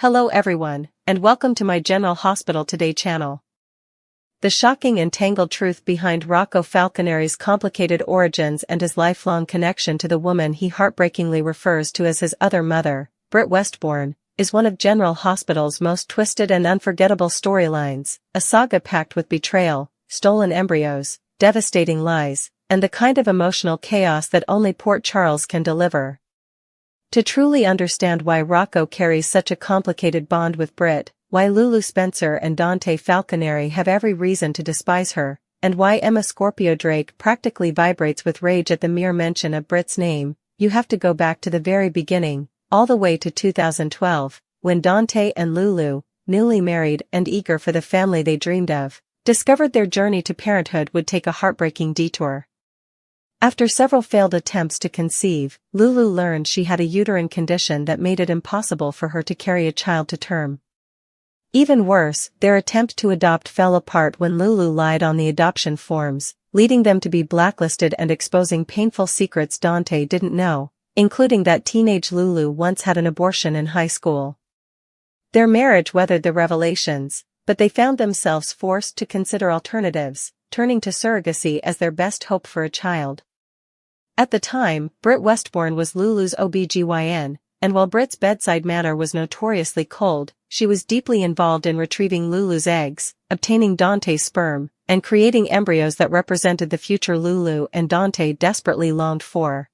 Hello everyone, and welcome to my General Hospital Today channel. The shocking and tangled truth behind Rocco Falconeri's complicated origins and his lifelong connection to the woman he heartbreakingly refers to as his other mother, Britt Westbourne, is one of General Hospital's most twisted and unforgettable storylines, a saga packed with betrayal, stolen embryos, devastating lies, and the kind of emotional chaos that only Port Charles can deliver. To truly understand why Rocco carries such a complicated bond with Britt, why Lulu Spencer and Dante Falconeri have every reason to despise her, and why Emma Scorpio Drake practically vibrates with rage at the mere mention of Britt's name, you have to go back to the very beginning, all the way to 2012, when Dante and Lulu, newly married and eager for the family they dreamed of, discovered their journey to parenthood would take a heartbreaking detour. After several failed attempts to conceive, Lulu learned she had a uterine condition that made it impossible for her to carry a child to term. Even worse, their attempt to adopt fell apart when Lulu lied on the adoption forms, leading them to be blacklisted and exposing painful secrets Dante didn't know, including that teenage Lulu once had an abortion in high school. Their marriage weathered the revelations, but they found themselves forced to consider alternatives, turning to surrogacy as their best hope for a child. At the time, Britt Westbourne was Lulu's OBGYN, and while Britt's bedside manner was notoriously cold, she was deeply involved in retrieving Lulu's eggs, obtaining Dante's sperm, and creating embryos that represented the future Lulu and Dante desperately longed for.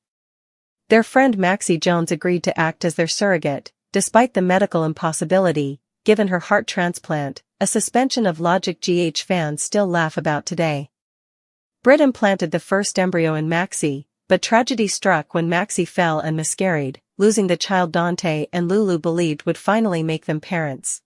Their friend Maxie Jones agreed to act as their surrogate, despite the medical impossibility, given her heart transplant, a suspension of logic GH fans still laugh about today. Britt implanted the first embryo in Maxie, but tragedy struck when Maxie fell and miscarried, losing the child Dante and Lulu believed would finally make them parents.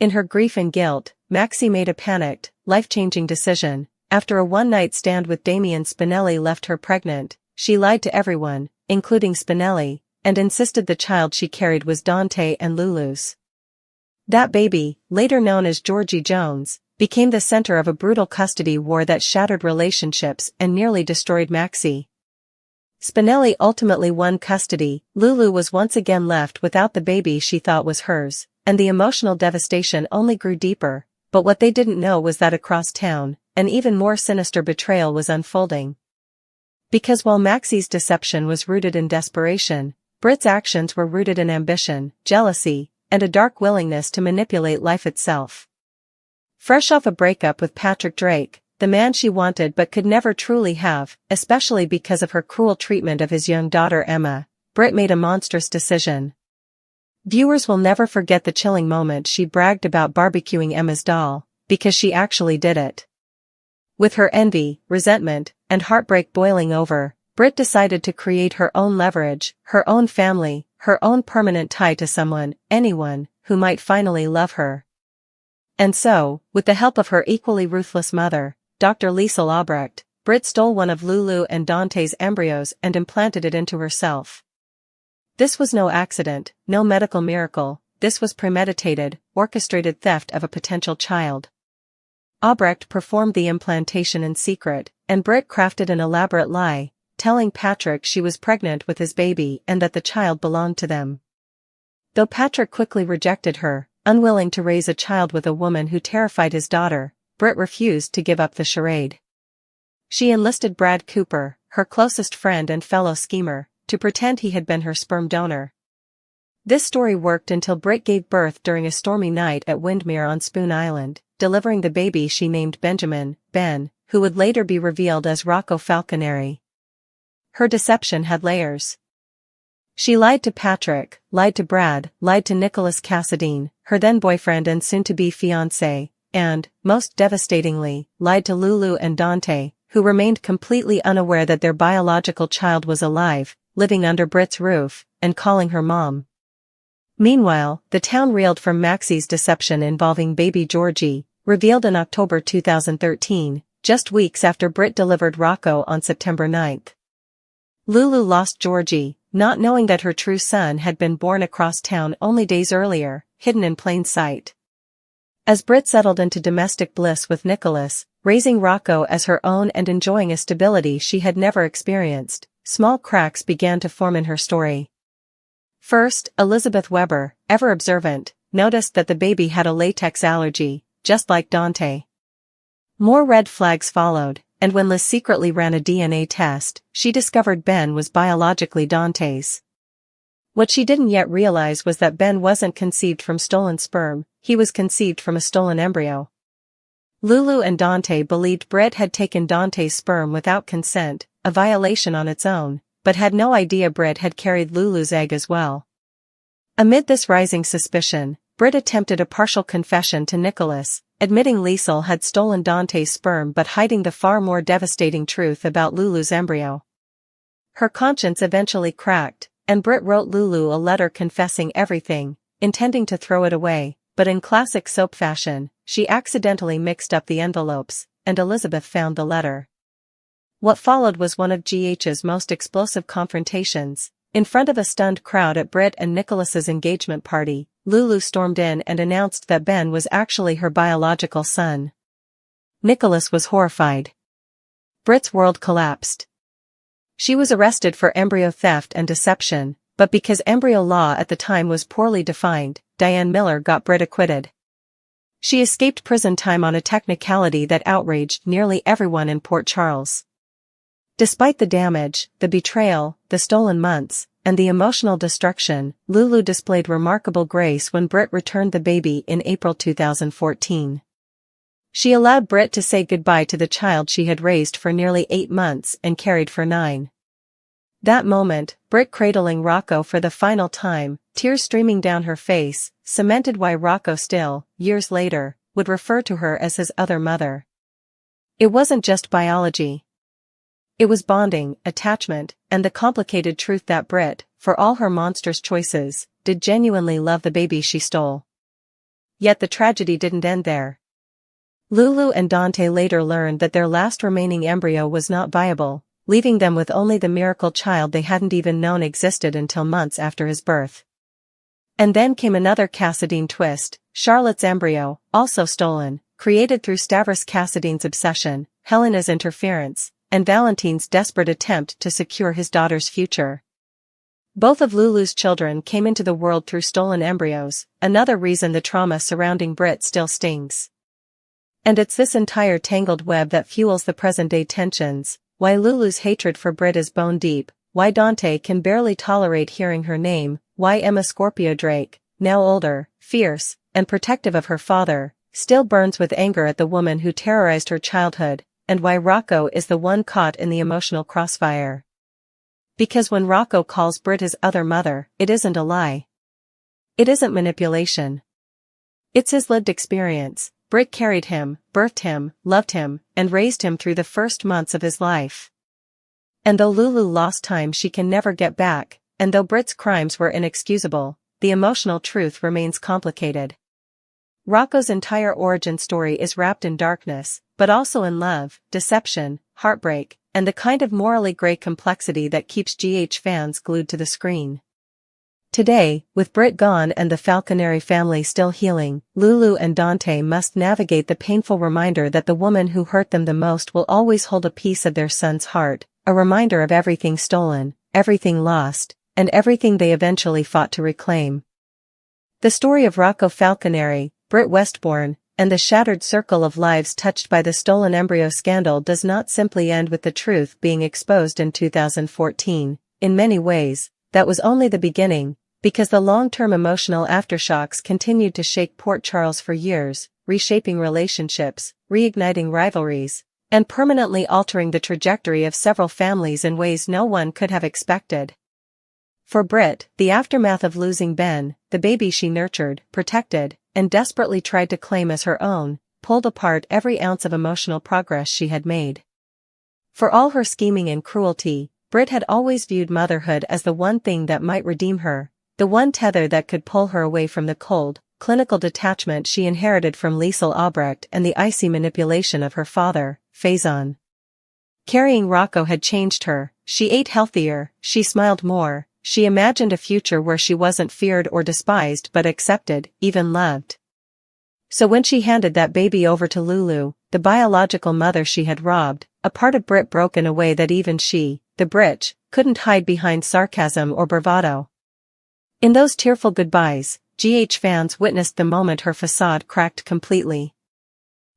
In her grief and guilt, Maxie made a panicked, life-changing decision. After a one-night stand with Damian Spinelli left her pregnant, she lied to everyone, including Spinelli, and insisted the child she carried was Dante and Lulu's. That baby, later known as Georgie Jones, became the center of a brutal custody war that shattered relationships and nearly destroyed Maxie. Spinelli ultimately won custody. Lulu was once again left without the baby she thought was hers, and the emotional devastation only grew deeper, but what they didn't know was that across town, an even more sinister betrayal was unfolding. Because while Maxie's deception was rooted in desperation, Britt's actions were rooted in ambition, jealousy, and a dark willingness to manipulate life itself. Fresh off a breakup with Patrick Drake, the man she wanted but could never truly have, especially because of her cruel treatment of his young daughter Emma, Britt made a monstrous decision. Viewers will never forget the chilling moment she bragged about barbecuing Emma's doll, because she actually did it. With her envy, resentment, and heartbreak boiling over, Britt decided to create her own leverage, her own family, her own permanent tie to someone, anyone, who might finally love her. And so, with the help of her equally ruthless mother, Dr. Liesl Albrecht, Britt stole one of Lulu and Dante's embryos and implanted it into herself. This was no accident, no medical miracle, this was premeditated, orchestrated theft of a potential child. Albrecht performed the implantation in secret, and Britt crafted an elaborate lie, telling Patrick she was pregnant with his baby and that the child belonged to them. Though Patrick quickly rejected her, unwilling to raise a child with a woman who terrified his daughter, Britt refused to give up the charade. She enlisted Brad Cooper, her closest friend and fellow schemer, to pretend he had been her sperm donor. This story worked until Britt gave birth during a stormy night at Windmere on Spoon Island, delivering the baby she named Benjamin, Ben, who would later be revealed as Rocco Falconeri. Her deception had layers. She lied to Patrick, lied to Brad, lied to Nicholas Cassadine, her then-boyfriend and soon-to-be fiancé, and, most devastatingly, lied to Lulu and Dante, who remained completely unaware that their biological child was alive, living under Britt's roof, and calling her mom. Meanwhile, the town reeled from Maxie's deception involving baby Georgie, revealed in October 2013, just weeks after Britt delivered Rocco on September 9th. Lulu lost Georgie, not knowing that her true son had been born across town only days earlier, hidden in plain sight. As Britt settled into domestic bliss with Nicholas, raising Rocco as her own and enjoying a stability she had never experienced, small cracks began to form in her story. First, Elizabeth Weber, ever observant, noticed that the baby had a latex allergy, just like Dante. More red flags followed, and when Liz secretly ran a DNA test, she discovered Ben was biologically Dante's. What she didn't yet realize was that Ben wasn't conceived from stolen sperm, he was conceived from a stolen embryo. Lulu and Dante believed Britt had taken Dante's sperm without consent, a violation on its own, but had no idea Britt had carried Lulu's egg as well. Amid this rising suspicion, Britt attempted a partial confession to Nicholas, admitting Liesl had stolen Dante's sperm but hiding the far more devastating truth about Lulu's embryo. Her conscience eventually cracked, and Britt wrote Lulu a letter confessing everything, intending to throw it away, but in classic soap fashion, she accidentally mixed up the envelopes, and Elizabeth found the letter. What followed was one of GH's most explosive confrontations. In front of a stunned crowd at Britt and Nicholas's engagement party, Lulu stormed in and announced that Ben was actually her biological son. Nicholas was horrified. Britt's world collapsed. She was arrested for embryo theft and deception, but because embryo law at the time was poorly defined, Diane Miller got Britt acquitted. She escaped prison time on a technicality that outraged nearly everyone in Port Charles. Despite the damage, the betrayal, the stolen months, and the emotional destruction, Lulu displayed remarkable grace when Britt returned the baby in April 2014. She allowed Britt to say goodbye to the child she had raised for nearly 8 months and carried for 9. That moment, Britt cradling Rocco for the final time, tears streaming down her face, cemented why Rocco still, years later, would refer to her as his other mother. It wasn't just biology. It was bonding, attachment, and the complicated truth that Britt, for all her monstrous choices, did genuinely love the baby she stole. Yet the tragedy didn't end there. Lulu and Dante later learned that their last remaining embryo was not viable, leaving them with only the miracle child they hadn't even known existed until months after his birth. And then came another Cassadine twist, Charlotte's embryo, also stolen, created through Stavros Cassadine's obsession, Helena's interference, and Valentine's desperate attempt to secure his daughter's future. Both of Lulu's children came into the world through stolen embryos, another reason the trauma surrounding Britt still stings. And it's this entire tangled web that fuels the present-day tensions, why Lulu's hatred for Britt is bone-deep, why Dante can barely tolerate hearing her name, why Emma Scorpio Drake, now older, fierce, and protective of her father, still burns with anger at the woman who terrorized her childhood, and why Rocco is the one caught in the emotional crossfire. Because when Rocco calls Britt his other mother, it isn't a lie. It isn't manipulation. It's his lived experience. Britt carried him, birthed him, loved him, and raised him through the first months of his life. And though Lulu lost time she can never get back, and though Britt's crimes were inexcusable, the emotional truth remains complicated. Rocco's entire origin story is wrapped in darkness, but also in love, deception, heartbreak, and the kind of morally gray complexity that keeps GH fans glued to the screen. Today, with Britt gone and the Falconeri family still healing, Lulu and Dante must navigate the painful reminder that the woman who hurt them the most will always hold a piece of their son's heart, a reminder of everything stolen, everything lost, and everything they eventually fought to reclaim. The story of Rocco Falconeri, Britt Westbourne, and the shattered circle of lives touched by the stolen embryo scandal does not simply end with the truth being exposed in 2014. In many ways, that was only the beginning, because the long-term emotional aftershocks continued to shake Port Charles for years, reshaping relationships, reigniting rivalries, and permanently altering the trajectory of several families in ways no one could have expected. For Britt, the aftermath of losing Ben, the baby she nurtured, protected, and desperately tried to claim as her own, pulled apart every ounce of emotional progress she had made. For all her scheming and cruelty, Britt had always viewed motherhood as the one thing that might redeem her, the one tether that could pull her away from the cold, clinical detachment she inherited from Liesl Albrecht and the icy manipulation of her father, Faison. Carrying Rocco had changed her. She ate healthier, she smiled more, she imagined a future where she wasn't feared or despised but accepted, even loved. So when she handed that baby over to Lulu, the biological mother she had robbed, a part of Britt broke in a way that even she, the Britch, couldn't hide behind sarcasm or bravado. In those tearful goodbyes, fans witnessed the moment her facade cracked completely.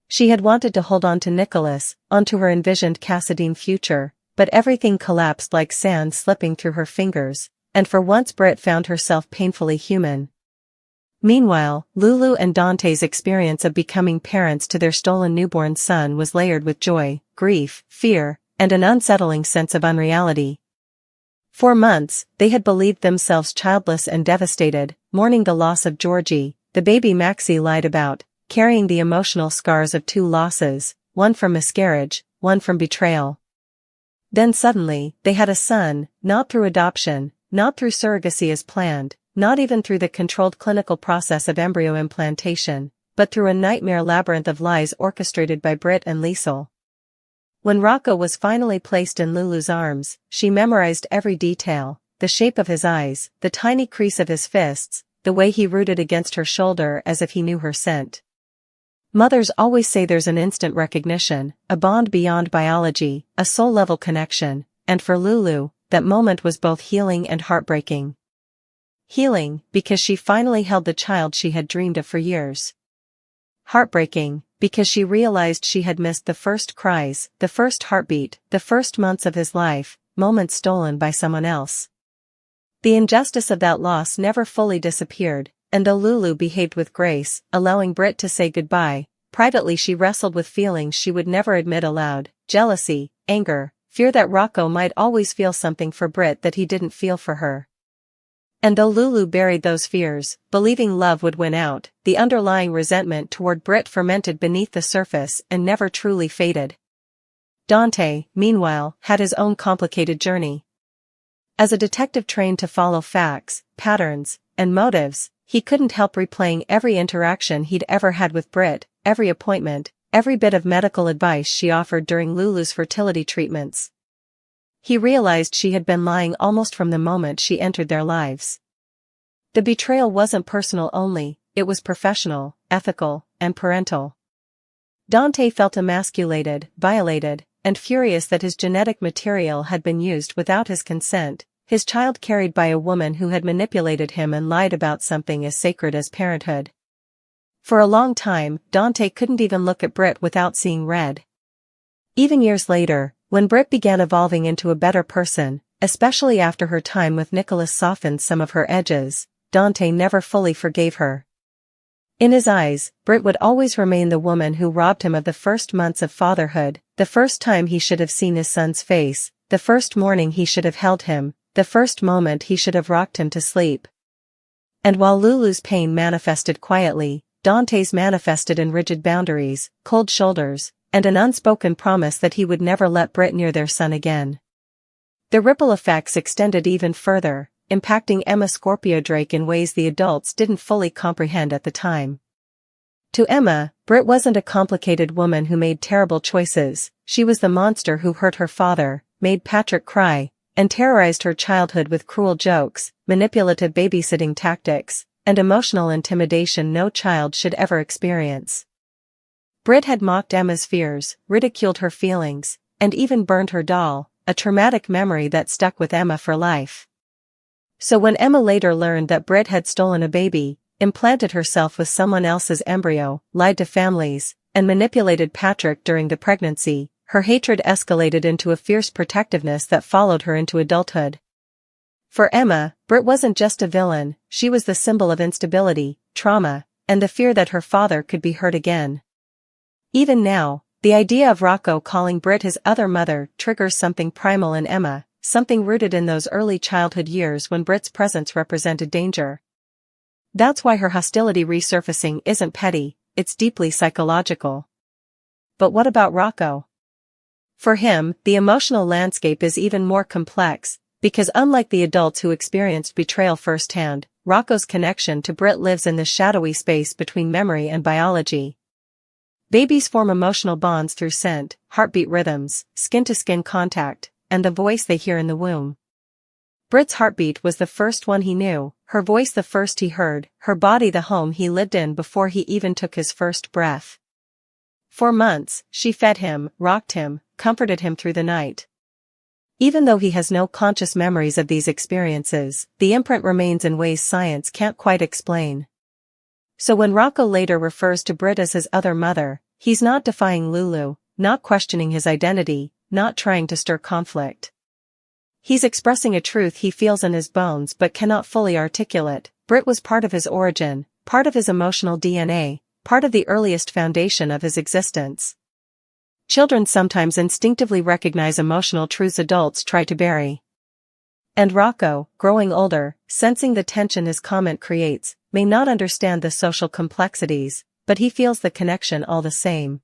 She had wanted to hold on to Nicholas, onto her envisioned Cassadine future, but everything collapsed like sand slipping through her fingers, and for once Britt found herself painfully human. Meanwhile, Lulu and Dante's experience of becoming parents to their stolen newborn son was layered with joy, grief, fear, and an unsettling sense of unreality. For months, they had believed themselves childless and devastated, mourning the loss of Georgie, the baby Maxie lied about, carrying the emotional scars of two losses, one from miscarriage, one from betrayal. Then suddenly, they had a son, not through adoption, not through surrogacy as planned, not even through the controlled clinical process of embryo implantation, but through a nightmare labyrinth of lies orchestrated by Britt and Liesl. When Rocco was finally placed in Lulu's arms, she memorized every detail, the shape of his eyes, the tiny crease of his fists, the way he rooted against her shoulder as if he knew her scent. Mothers always say there's an instant recognition, a bond beyond biology, a soul-level connection, and for Lulu, that moment was both healing and heartbreaking. Healing, because she finally held the child she had dreamed of for years. Heartbreaking, because she realized she had missed the first cries, the first heartbeat, the first months of his life, moments stolen by someone else. The injustice of that loss never fully disappeared, and though Lulu behaved with grace, allowing Britt to say goodbye, privately she wrestled with feelings she would never admit aloud: jealousy, anger, fear that Rocco might always feel something for Britt that he didn't feel for her. And though Lulu buried those fears, believing love would win out, the underlying resentment toward Britt fermented beneath the surface and never truly faded. Dante, meanwhile, had his own complicated journey. As a detective trained to follow facts, patterns, and motives, he couldn't help replaying every interaction he'd ever had with Britt, every appointment, every bit of medical advice she offered during Lulu's fertility treatments. He realized she had been lying almost from the moment she entered their lives. The betrayal wasn't personal only, it was professional, ethical, and parental. Dante felt emasculated, violated, and furious that his genetic material had been used without his consent, his child carried by a woman who had manipulated him and lied about something as sacred as parenthood. For a long time, Dante couldn't even look at Britt without seeing red. Even years later, when Britt began evolving into a better person, especially after her time with Nicholas softened some of her edges, Dante never fully forgave her. In his eyes, Britt would always remain the woman who robbed him of the first months of fatherhood, the first time he should have seen his son's face, the first morning he should have held him, the first moment he should have rocked him to sleep. And while Lulu's pain manifested quietly, Dante's manifested in rigid boundaries, cold shoulders, and an unspoken promise that he would never let Britt near their son again. The ripple effects extended even further, impacting Emma Scorpio Drake in ways the adults didn't fully comprehend at the time. To Emma, Britt wasn't a complicated woman who made terrible choices, she was the monster who hurt her father, made Patrick cry, and terrorized her childhood with cruel jokes, manipulative babysitting tactics, and emotional intimidation no child should ever experience. Britt had mocked Emma's fears, ridiculed her feelings, and even burned her doll, a traumatic memory that stuck with Emma for life. So when Emma later learned that Britt had stolen a baby, implanted herself with someone else's embryo, lied to families, and manipulated Patrick during the pregnancy, her hatred escalated into a fierce protectiveness that followed her into adulthood. For Emma, Britt wasn't just a villain, she was the symbol of instability, trauma, and the fear that her father could be hurt again. Even now, the idea of Rocco calling Britt his other mother triggers something primal in Emma, something rooted in those early childhood years when Britt's presence represented danger. That's why her hostility resurfacing isn't petty, it's deeply psychological. But what about Rocco? For him, the emotional landscape is even more complex, because unlike the adults who experienced betrayal firsthand, Rocco's connection to Britt lives in the shadowy space between memory and biology. Babies form emotional bonds through scent, heartbeat rhythms, skin-to-skin contact, and the voice they hear in the womb. Britt's heartbeat was the first one he knew, her voice the first he heard, her body the home he lived in before he even took his first breath. For months, she fed him, rocked him, comforted him through the night. Even though he has no conscious memories of these experiences, the imprint remains in ways science can't quite explain. So when Rocco later refers to Britt as his other mother, he's not defying Lulu, not questioning his identity, not trying to stir conflict. He's expressing a truth he feels in his bones but cannot fully articulate. Britt was part of his origin, part of his emotional DNA, part of the earliest foundation of his existence. Children sometimes instinctively recognize emotional truths adults try to bury. And Rocco, growing older, sensing the tension his comment creates, may not understand the social complexities, but he feels the connection all the same.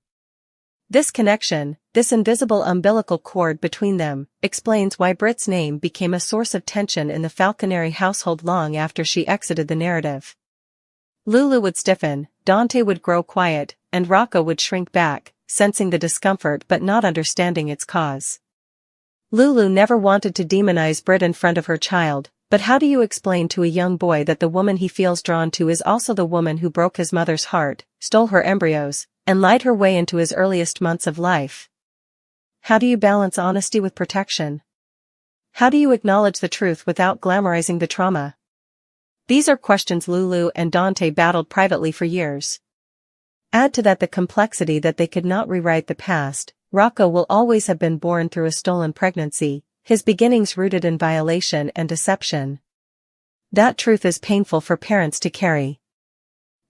This connection, this invisible umbilical cord between them, explains why Britt's name became a source of tension in the Falconeri household long after she exited the narrative. Lulu would stiffen, Dante would grow quiet, and Rocco would shrink back, sensing the discomfort but not understanding its cause. Lulu never wanted to demonize Britt in front of her child, but how do you explain to a young boy that the woman he feels drawn to is also the woman who broke his mother's heart, stole her embryos, and lied her way into his earliest months of life? How do you balance honesty with protection? How do you acknowledge the truth without glamorizing the trauma? These are questions Lulu and Dante battled privately for years. Add to that the complexity that they could not rewrite the past. Rocco will always have been born through a stolen pregnancy, his beginnings rooted in violation and deception. That truth is painful for parents to carry.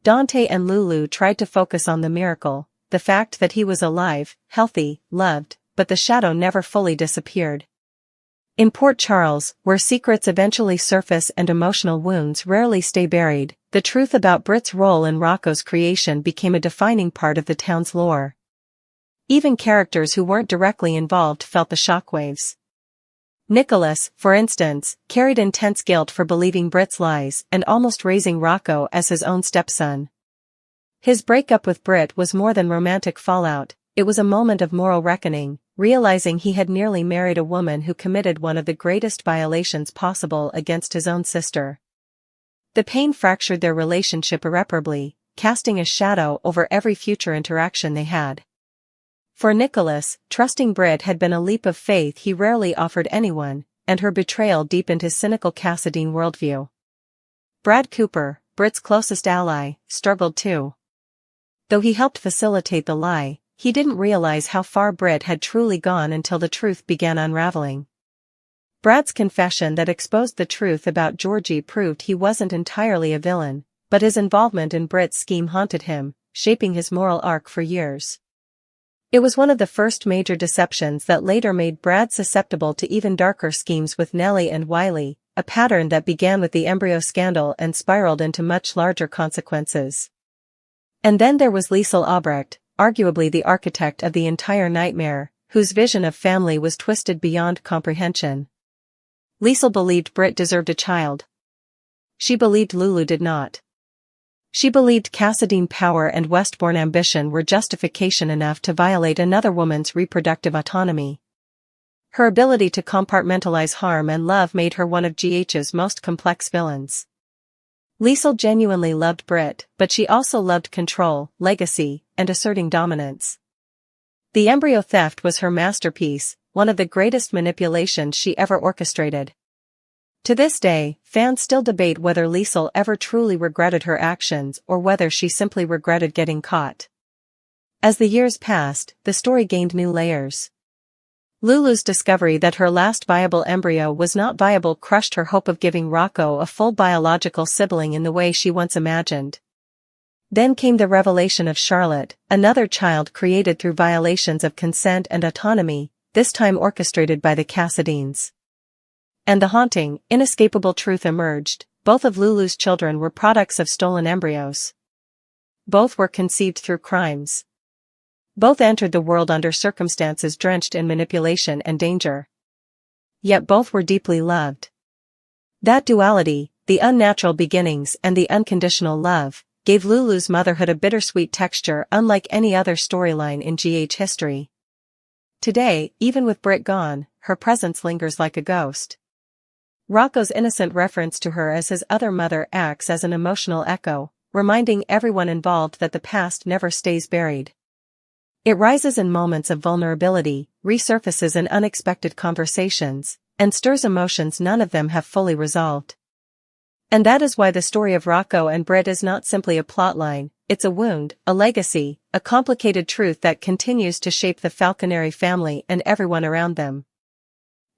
Dante and Lulu tried to focus on the miracle, the fact that he was alive, healthy, loved, but the shadow never fully disappeared. In Port Charles, where secrets eventually surface and emotional wounds rarely stay buried, the truth about Britt's role in Rocco's creation became a defining part of the town's lore. Even characters who weren't directly involved felt the shockwaves. Nicholas, for instance, carried intense guilt for believing Britt's lies and almost raising Rocco as his own stepson. His breakup with Britt was more than romantic fallout, it was a moment of moral reckoning, realizing he had nearly married a woman who committed one of the greatest violations possible against his own sister. The pain fractured their relationship irreparably, casting a shadow over every future interaction they had. For Nicholas, trusting Britt had been a leap of faith he rarely offered anyone, and her betrayal deepened his cynical Cassadine worldview. Brad Cooper, Britt's closest ally, struggled too. Though he helped facilitate the lie, he didn't realize how far Britt had truly gone until the truth began unraveling. Brad's confession that exposed the truth about Georgie proved he wasn't entirely a villain, but his involvement in Britt's scheme haunted him, shaping his moral arc for years. It was one of the first major deceptions that later made Brad susceptible to even darker schemes with Nellie and Wiley, a pattern that began with the embryo scandal and spiraled into much larger consequences. And then there was Liesl Albrecht, arguably the architect of the entire nightmare, whose vision of family was twisted beyond comprehension. Liesl believed Britt deserved a child. She believed Lulu did not. She believed Cassadine power and Westbourne ambition were justification enough to violate another woman's reproductive autonomy. Her ability to compartmentalize harm and love made her one of GH's most complex villains. Liesl genuinely loved Britt, but she also loved control, legacy, and asserting dominance. The embryo theft was her masterpiece, one of the greatest manipulations she ever orchestrated. To this day, fans still debate whether Liesl ever truly regretted her actions or whether she simply regretted getting caught. As the years passed, the story gained new layers. Lulu's discovery that her last viable embryo was not viable crushed her hope of giving Rocco a full biological sibling in the way she once imagined. Then came the revelation of Charlotte, another child created through violations of consent and autonomy, this time orchestrated by the Cassadines. And the haunting, inescapable truth emerged: both of Lulu's children were products of stolen embryos. Both were conceived through crimes. Both entered the world under circumstances drenched in manipulation and danger. Yet both were deeply loved. That duality, the unnatural beginnings and the unconditional love, gave Lulu's motherhood a bittersweet texture unlike any other storyline in GH history. Today, even with Britt gone, her presence lingers like a ghost. Rocco's innocent reference to her as his other mother acts as an emotional echo, reminding everyone involved that the past never stays buried. It rises in moments of vulnerability, resurfaces in unexpected conversations, and stirs emotions none of them have fully resolved. And that is why the story of Rocco and Britt is not simply a plotline, it's a wound, a legacy, a complicated truth that continues to shape the Falconeri family and everyone around them.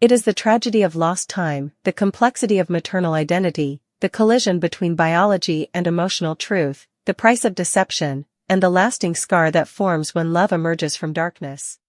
It is the tragedy of lost time, the complexity of maternal identity, the collision between biology and emotional truth, the price of deception, and the lasting scar that forms when love emerges from darkness.